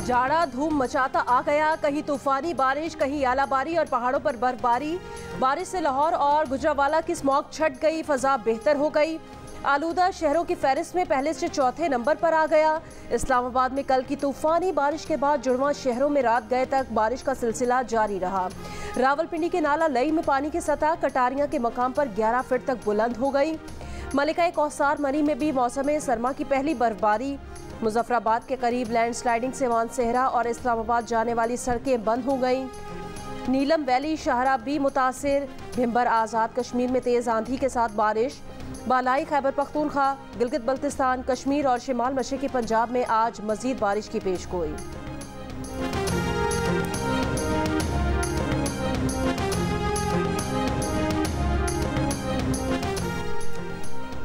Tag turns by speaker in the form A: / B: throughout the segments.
A: जाड़ा धूम मचाता आ गया, कहीं तूफानी बारिश, कहीं आलाबारी और पहाड़ों पर बर्फबारी। बारिश से लाहौर और गुजरांवाला की स्मॉग छट गई, फजा बेहतर हो गई। आलूदा शहरों की फहरिस्त में पहले से चौथे नंबर पर आ गया। इस्लामाबाद में कल की तूफानी बारिश के बाद जुड़वां शहरों में रात गए तक बारिश का सिलसिला जारी रहा। रावलपिंडी के नाला लई में पानी की सतह कटारियां के मकाम पर 11 फीट तक बुलंद हो गई। मलिका कौसार मरी में भी मौसम सरमा की पहली बर्फबारी। मुजफ्फराबाद के करीब लैंडस्लाइडिंग से मानसेहरा और इस्लामाबाद जाने वाली सड़कें बंद हो गईं। नीलम वैली शाहरा भी मुतासिर। भिम्बर आज़ाद कश्मीर में तेज़ आंधी के साथ बारिश। बालाई खैबर पख्तूनख्वा, गिलगित बल्तिस्तान, कश्मीर और शिमाल मशरक़ी पंजाब में आज मज़ीद बारिश की पेशगोई।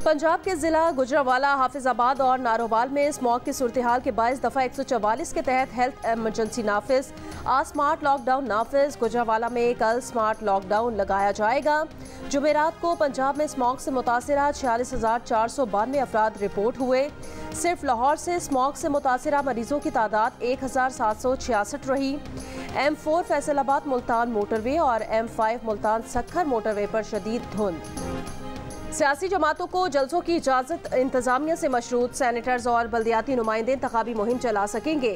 A: पंजाब के जिला गुजरांवाला, हाफिजाबाद और नारोवाल में स्मॉग की सूरत हाल के बायस दफ़ा 144 के तहत हेल्थ एमरजेंसी नाफिज। आज स्मार्ट लॉकडाउन नाफिज। गुजरांवाला में कल स्मार्ट लॉकडाउन लगाया जाएगा। जुमेरात को पंजाब में स्मॉग से मुतासिरा 46,492 अफराद रिपोर्ट हुए। सिर्फ लाहौर से स्मॉग से मुतासिरा मरीजों की तादाद 1,766 रही। M4 फैसलाबाद मुल्तान मोटरवे और M5 मुल्तान सक्खर मोटरवे पर शदीद धुंध। सियासी जमातों को जलसों की इजाज़त इंतजामिया से मशरूत। सैनेटर्स और बल्दियाती नुमाइंदे इंतखाबी मुहिम चला सकेंगे।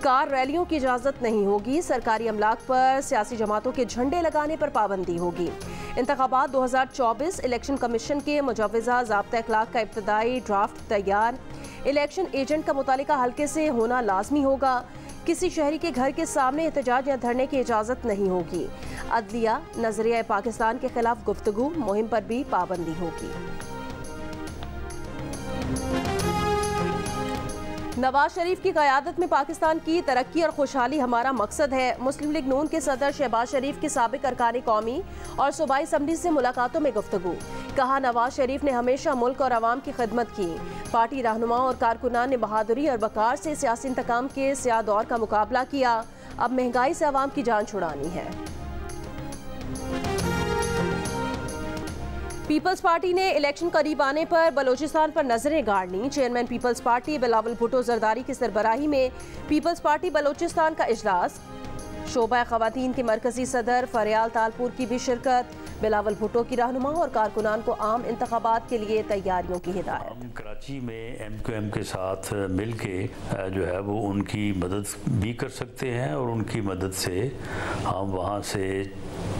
A: कार रैलियों की इजाज़त नहीं होगी। सरकारी अमलाक पर सियासी जमातों के झंडे लगाने पर पाबंदी होगी। इंतखाबात 2024 इलेक्शन कमीशन के मुजव्वज़ा ज़ाब्ता अखलाक का इब्तदाई ड्राफ्ट तैयार। इलेक्शन एजेंट का मुतालिका हल्के से होना लाजमी होगा। किसी शहरी के घर के सामने एहतजाज या धरने की इजाज़त नहीं होगी। अदलिया नजरिया पाकिस्तान के खिलाफ गुफ्तगू मुहिम पर भी पाबंदी होगी। नवाज शरीफ की क़यादत में पाकिस्तान की तरक्की और खुशहाली हमारा मकसद है। मुस्लिम लीग नून के सदर शहबाज शरीफ की साबिक अरकान कौमी और सूबाई असम्बली से मुलाकातों में गुफ्तगू। कहा, नवाज शरीफ ने हमेशा मुल्क और अवाम की खिदमत की। पार्टी रहनुमाओं और कारकुनान ने बहादुरी और वकार से सियासी इंतकाम के स्याह दौर का मुकाबला किया। अब महंगाई से अवाम की जान छुड़ानी है। पीपल्स पार्टी ने इलेक्शन करीब आने पर बलोचिस्तान पर नजरें गाड़नी। Chairman Peoples Party Bilawal Bhutto Zardari की सरबराही में पीपल्स पार्टी बलोचिस्तान का इजलास। शोबा ख़वातीन के मरकजी सदर फरियाल तालपुर की भी शिरकत। बिलावल भुट्टो की रहनुमा और कारकुनान को आम इंतखाबात के लिए तैयारियों की हिदायत।
B: हम कराची में MQM के साथ मिल के जो है वो उनकी मदद भी कर सकते हैं और उनकी मदद से हम वहाँ से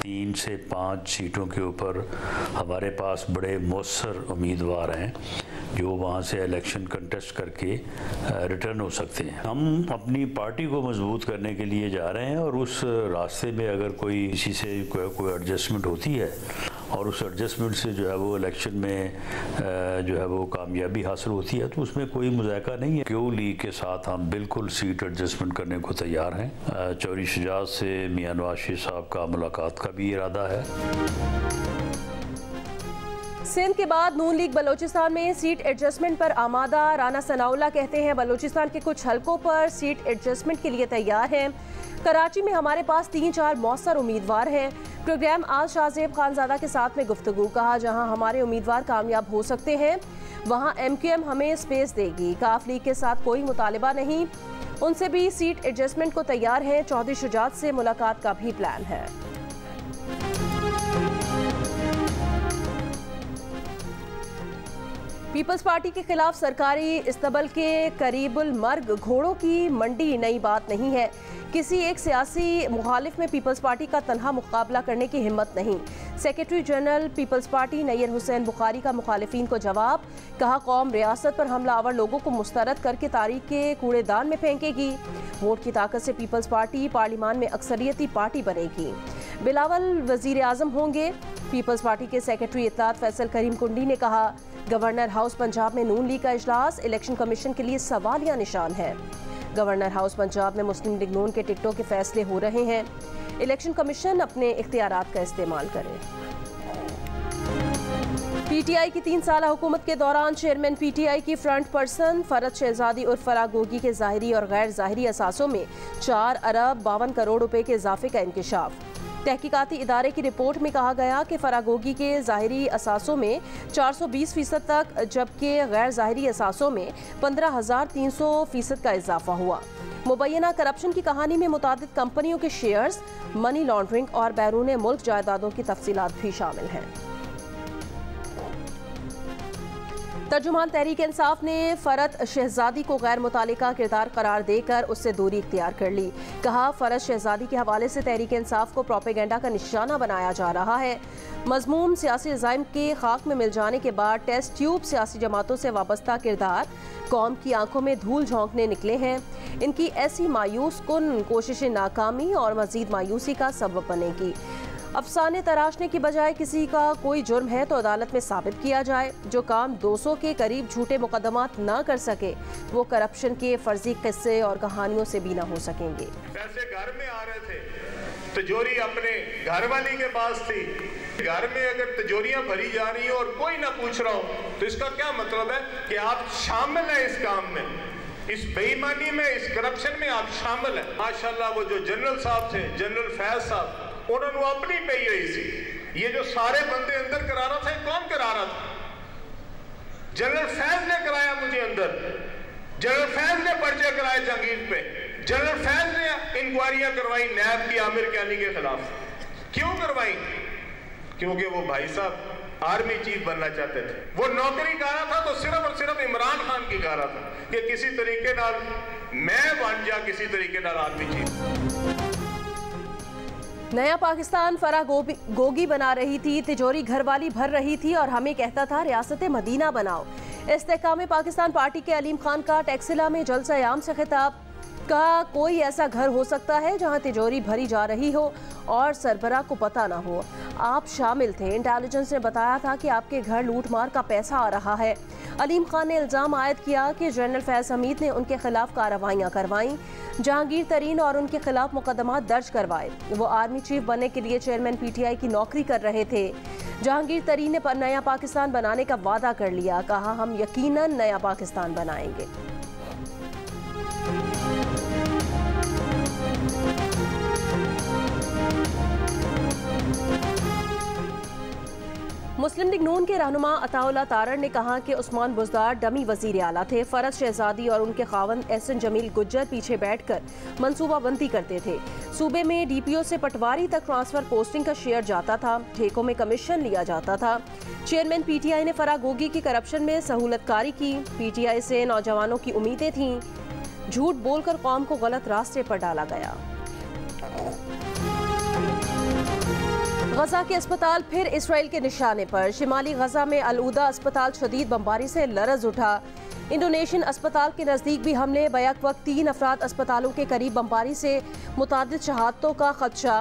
B: 3 से 5 सीटों के ऊपर हमारे पास बड़े मौसर उम्मीदवार हैं जो वहाँ से इलेक्शन कंटेस्ट करके रिटर्न हो सकते हैं। हम अपनी पार्टी को मजबूत करने के लिए जा रहे हैं और उस रास्ते में अगर कोई किसी से कोई एडजस्टमेंट होती है और उस एडजस्टमेंट से जो है वो इलेक्शन में जो है वो कामयाबी हासिल होती है तो उसमें कोई मुज़ायका नहीं है। क्यू लीग के साथ हम बिल्कुल सीट एडजस्टमेंट करने को तैयार हैं। चौधरी शुजात से मियां नवाज शरीफ साहब का मुलाकात का भी इरादा है।
A: सिंध के बाद नून लीग बलोचिस्तान में सीट एडजस्टमेंट पर आमादा। राना सनाउल्लाह कहते हैं बलोचिस्तान के कुछ हलकों पर सीट एडजस्टमेंट के लिए तैयार हैं। कराची में हमारे पास 3-4 मौसर उम्मीदवार हैं। प्रोग्राम आज शाहजेब खानजादा के साथ में गुफ्तगू। कहा, जहां हमारे उम्मीदवार कामयाब हो सकते हैं वहां MQM हमें स्पेस देगी। काफ लीग के साथ कोई मुतालिबा नहीं, उनसे भी सीट एडजस्टमेंट को तैयार हैं। चौधरी शुजात से मुलाकात का भी प्लान है। पीपल्स पार्टी के खिलाफ सरकारी इस्तबल के करीबुल मर्ग घोड़ों की मंडी नई बात नहीं है। किसी एक सियासी मुखालिफ में पीपल्स पार्टी का तनहा मुकाबला करने की हिम्मत नहीं। Secretary general peoples party Nayyar Hussain Bukhari का मुखालिफिन को जवाब। कहा, कौम रियासत पर हमलावर लोगों को मुस्तरद करके तारीख के कूड़ेदान में फेंकेगी। वोट की ताकत से पीपल्स पार्टी पार्लियामान में अक्सरियती पार्टी बनेगी। बिलावल वजीर आजम होंगे। पीपल्स पार्टी के सेक्रेटरी इत्तलात फैसल करीम कुंडी ने कहा, गवर्नर हाउस पंजाब में नून लीग का इजलास इलेक्शन कमीशन के लिए सवालिया निशान है। गवर्नर हाउस पंजाब में मुस्लिम लीग नून के टिकटों के फैसले हो रहे हैं। इलेक्शन कमीशन अपने इख्तियारात का इस्तेमाल करे। PTI की 3 साला हुकूमत के दौरान चेयरमैन PTI की फ्रंट पर्सन फरद शहजादी उर्फ फराह गोगी के ज़ाहिरी और गैर ज़ाहिरी असासों में 4 अरब 52 करोड़ रुपए के इजाफे का इंकशाफ। तहकीकाती इदारे की रिपोर्ट में कहा गया कि फरागोगी के ज़ाहिरी असासों में 420% तक, जबकि गैर ज़ाहिरी असासों में 15,300% का इजाफा हुआ। मुबैना करप्शन की कहानी में मुतादिद कंपनियों के शेयर्स, मनी लॉन्ड्रिंग और बैरून मुल्क जायदादों की तफसीलात भी शामिल हैं। तर्जुमान तहरीक इंसाफ ने फरत शहजादी को गैर मुतालिका किरदार करार देकर उससे दूरी इख्तियार कर ली। कहा, फरत शहजादी के हवाले से तहरीक इंसाफ को प्रोपेगेंडा का निशाना बनाया जा रहा है। मजमूम सियासी अज़ाइम के खाक में मिल जाने के बाद टेस्ट ट्यूब सियासी जमातों से वाबस्ता किरदार कौम की आंखों में धूल झोंकने निकले हैं। इनकी ऐसी मायूस कुन कोशिशें नाकामी और मजीद मायूसी का सबब बनेगी। अफसाने तराशने की बजाय किसी का कोई जुर्म है तो अदालत में साबित किया जाए। जो काम 200 के करीब झूठे मुकदमात ना कर सके वो करप्शन के फर्जी किस्से और कहानियों से भी ना हो सकेंगे।
C: पैसे घर में आ रहे थे, तिजोरी अपने घर वाली के पास थी। घर में अगर तिजोरियां भरी जा रही हो और कोई ना पूछ रहा हो तो इसका क्या मतलब है कि आप शामिल हैं इस काम में, इस बेईमानी में, इस करप्शन में आप शामिल हैं। माशाल्लाह वो जो जनरल साहब थे, जनरल फैज साहब, उन्होंने अपनी पे ही रही थी। ये जो सारे बंदे अंदर करा रहा था, कौन करा रहा था? जनरल फैज ने कराया मुझे अंदर। जनरल फैज ने पर्चे कराए जहांगीर पे। जनरल फैज ने इंक्वायरियां करवाई नैब की आमिर कैनी के खिलाफ। क्यों करवाई? क्योंकि वो भाई साहब आर्मी चीफ बनना चाहते थे। वो नौकरी कर रहा था तो सिर्फ और सिर्फ इमरान खान की कर रहा था कि किसी तरीके नाल मैं बन जा, किसी तरीके नाल आर्मी चीफ।
A: नया पाकिस्तान फरागोगी बना रही थी, तिजोरी घरवाली भर रही थी और हमें कहता था रियासत मदीना बनाओ। इस्तेहकाम पाकिस्तान पार्टी के अलीम खान का टैक्सिला में जलसा-ए-आम से खिताब। का कोई ऐसा घर हो सकता है जहां तिजोरी भरी जा रही हो और सरबराह को पता ना हो? आप शामिल थे। इंटेलिजेंस ने बताया था कि आपके घर लूट मार का पैसा आ रहा है। अलीम खान ने इल्ज़ाम आयद किया कि जनरल फैज हमीद ने उनके खिलाफ कार्रवाइयाँ करवाईं, जहांगीर तरीन और उनके खिलाफ मुकदमा दर्ज करवाए। वो आर्मी चीफ बनने के लिए चेयरमैन PTI की नौकरी कर रहे थे। जहांगीर तरीन ने नया पाकिस्तान बनाने का वादा कर लिया। कहा, हम यकीनन नया पाकिस्तान बनाएंगे। मुस्लिम लीग नून के रहनुमा अताउल्लाह तारड़ ने कहा कि उस्मान बुज़दार डमी वज़ीर आला थे। फरत शहजादी और उनके खावंद एहसन जमील गुज्जर पीछे बैठकर मंसूबाबंदी करते थे। सूबे में DPO से पटवारी तक ट्रांसफर पोस्टिंग का शेयर जाता था। ठेकों में कमीशन लिया जाता था। चेयरमैन PTI ने फरागोगी की करप्शन में सहूलतकारी की। PTI से नौजवानों की उम्मीदें थीं। झूठ बोलकर कौम को गलत रास्ते पर डाला गया। गजा के अस्पताल फिर इसराइल के निशाने पर। शिमाली गजा में अल-उदा अस्पताल शदीद बमबारी से लरज उठा। इंडोनेशियन अस्पताल के नज़दीक भी हमले। बैक वक्त 3 अफराद अस्पतालों के करीब बमबारी से मुतादिद शहादतों का खदशा।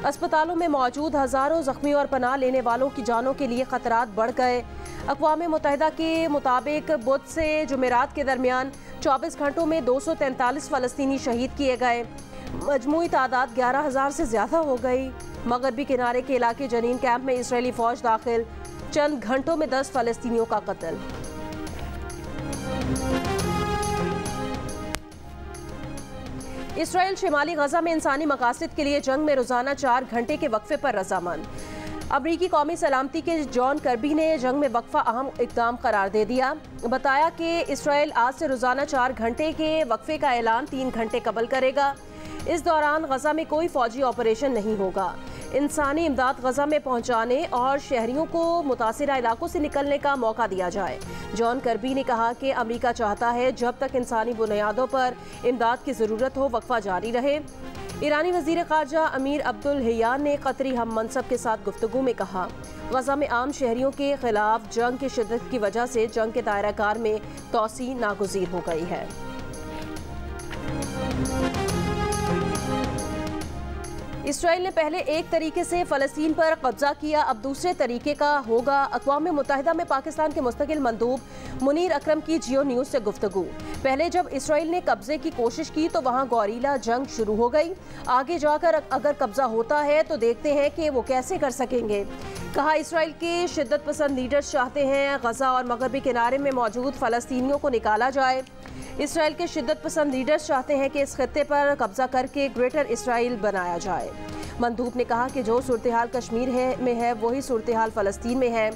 A: अस्पतालों में मौजूद हज़ारों जख्मी और पनाह लेने वालों की जानों के लिए खतरात बढ़ गए। अक़वाम मुत्तहिदा के मुताबिक बुध से जुमेरात के दरमियान 24 घंटों में 243 फ़लस्तीनी शहीद किए गए। मजमूई तादाद 11,000 से ज़्यादा हो गई। मगरबी किनारे के इलाके जनीन कैंप में इसराइली फौज दाखिल। चंद घंटों में 10 फ़लस्तीनियों का कत्ल। इसराइल शिमाली गजा में इंसानी मकासद के लिए जंग में रोजाना 4 घंटे के वक्फे पर रजामंद। अमरीकी कौमी सलामती के जॉन कर्बी ने जंग में वक्फा अहम इक़दाम करार दे दिया। बताया कि इसराइल आज से रोजाना 4 घंटे के वक्फे का ऐलान 3 घंटे कबल करेगा। इस दौरान गजा में कोई फौजी ऑपरेशन नहीं होगा। इंसानी इमदाद गजा में पहुंचाने और शहरियों को मुतासिरा इलाकों से निकलने का मौका दिया जाए। जॉन कर्बी ने कहा कि अमेरिका चाहता है जब तक इंसानी बुनियादों पर इमदाद की ज़रूरत हो वक्फा जारी रहे। ईरानी वज़ीर ख़ारजा अमीर अब्दुल हियान ने कतरी हम मनसब के साथ गुफ्तगू में कहा, गजा में आम शहरियों के खिलाफ जंग की शिद्दत की वजह से जंग के दायरा कार में तोसी नागुज़ीर हो गई है। इसराइल ने पहले एक तरीके से फ़लस्तीन पर कब्जा किया, अब दूसरे तरीके का होगा। अक़वाम मुत्तहिदा में पाकिस्तान के मुस्तकिल मंदूब मुनीर अकरम की जियो न्यूज़ से गुफ्तगू। पहले जब इसराइल ने कब्जे की कोशिश की तो वहाँ गौरीला जंग शुरू हो गई। आगे जाकर अगर कब्जा होता है तो देखते हैं कि वो कैसे कर सकेंगे। कहा, इसराइल के शिद्दत पसंद लीडर्स चाहते हैं गजा और मगरबी किनारे में मौजूद फ़लस्तीनियों को निकाला जाए। इसराइल के शिद्दत पसंद लीडर्स चाहते हैं कि इस खित्ते पर कब्जा करके ग्रेटर इसराइल बनाया जाए। मंदूब ने कहा कि जो सूरत हाल कश्मीर में है वही सूरत हाल फ़लस्तीन में है,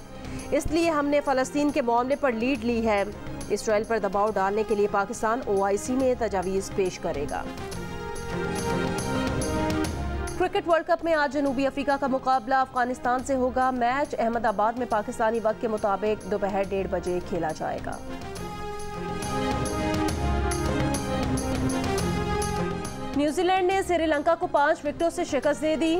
A: इसलिए हमने फ़लस्तीन के मामले पर लीड ली है। इसराइल पर दबाव डालने के लिए पाकिस्तान OIC में तजावीज़ पेश करेगा। क्रिकेट वर्ल्ड कप में आज जनूबी अफ्रीका का मुकाबला अफगानिस्तान से होगा। मैच अहमदाबाद में पाकिस्तानी वक्त के मुताबिक दोपहर 1:30 बजे खेला जाएगा। न्यूजीलैंड ने श्रीलंका को 5 विकेटों से शिकस्त दे दी।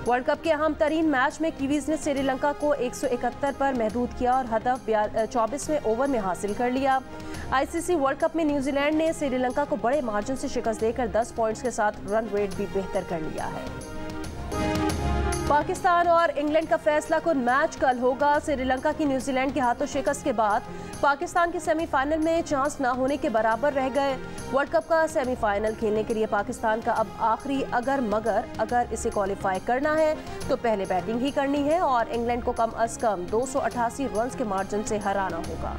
A: वर्ल्ड कप के अहम तरीन मैच में कीवीज ने श्रीलंका को 171 पर महदूद किया और हदफ 24वें ओवर में हासिल कर लिया। ICC वर्ल्ड कप में न्यूजीलैंड ने श्रीलंका को बड़े मार्जिन से शिकस्त देकर 10 पॉइंट्स के साथ रन रेट भी बेहतर कर लिया है। पाकिस्तान और इंग्लैंड का फैसला कुन मैच कल होगा। श्रीलंका की न्यूजीलैंड के हाथों शिकस्त के बाद पाकिस्तान के सेमीफाइनल में चांस न होने के बराबर रह गए। वर्ल्ड कप का सेमीफाइनल खेलने के लिए पाकिस्तान का अब आखिरी अगर इसे क्वालिफाई करना है तो पहले बैटिंग ही करनी है और इंग्लैंड को कम अज कम 288 रन के मार्जिन से हराना होगा।